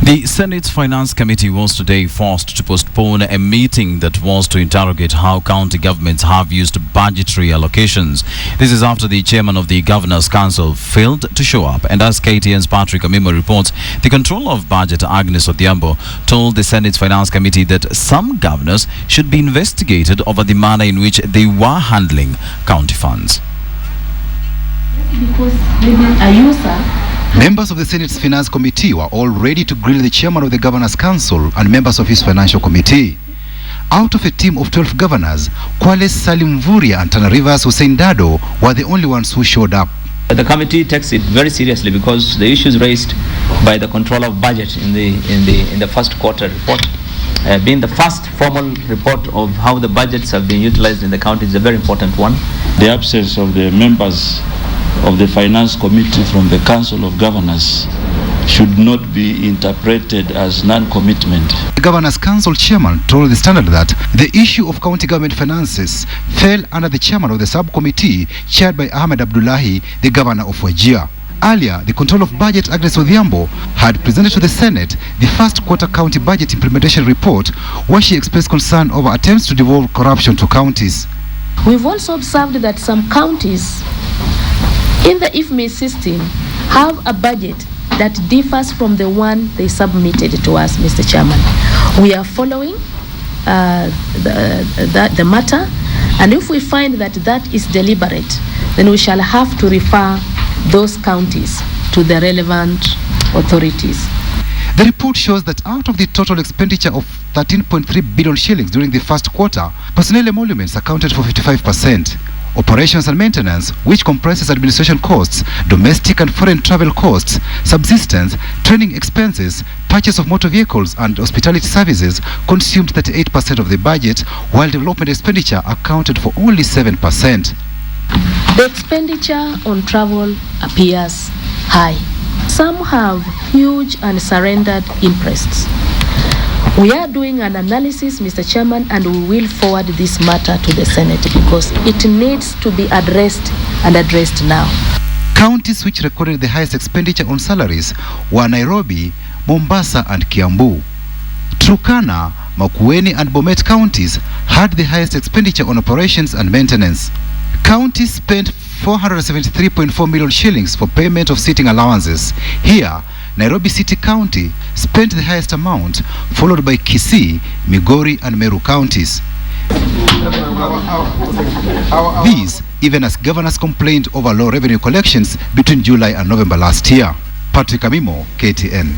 The Senate's Finance Committee was today forced to postpone a meeting that was to interrogate how county governments have used budgetary allocations. This is after the chairman of the Governor's Council failed to show up. And as KTN's Patrick Amimo reports, the Controller of Budget, Agnes Odhiambo, told the Senate's Finance Committee that some governors should be investigated over the manner in which they were handling county funds. Because a user. Members of the Senate's Finance Committee were all ready to grill the chairman of the Governor's Council and members of his Financial Committee. Out of a team of 12 governors, Kwale Salim Vuria and Tana Rivers Hussein Dado were the only ones who showed up. The committee takes it very seriously because the issues raised by the Controller of Budget in the first quarter report, being the first formal report of how the budgets have been utilized in the county, is a very important one. The absence of the members of the Finance Committee from the Council of Governors should not be interpreted as non-commitment. The Governor's Council chairman told the Standard that the issue of county government finances fell under the chairman of the subcommittee chaired by Ahmed Abdullahi, the Governor of Wajir. Earlier, the Controller of Budget, Agnes Odhiambo, had presented to the Senate the first quarter county budget implementation report, where she expressed concern over attempts to devolve corruption to counties. We've also observed that some counties in the IFMI system have a budget that differs from the one they submitted to us, Mr. Chairman. We are following the matter, and if we find that that is deliberate, then we shall have to refer those counties to the relevant authorities. The report shows that out of the total expenditure of 13.3 billion shillings during the first quarter, personnel emoluments accounted for 55%. Operations and maintenance, which comprises administration costs, domestic and foreign travel costs, subsistence, training expenses, purchase of motor vehicles and hospitality services, consumed 38% of the budget, while development expenditure accounted for only 7%. The expenditure on travel appears high. Some have huge and surrendered interests. We are doing an analysis, Mr. Chairman, and we will forward this matter to the Senate because it needs to be addressed and addressed now. Counties which recorded the highest expenditure on salaries were Nairobi, Mombasa and Kiambu. Turkana, Makueni and Bomet counties had the highest expenditure on operations and maintenance. Counties spent 473.4 million shillings for payment of sitting allowances. Here, Nairobi City County spent the highest amount, followed by Kisii, Migori and Meru counties. These, even as governors complained over low revenue collections between July and November last year. Patrick Amimo, KTN.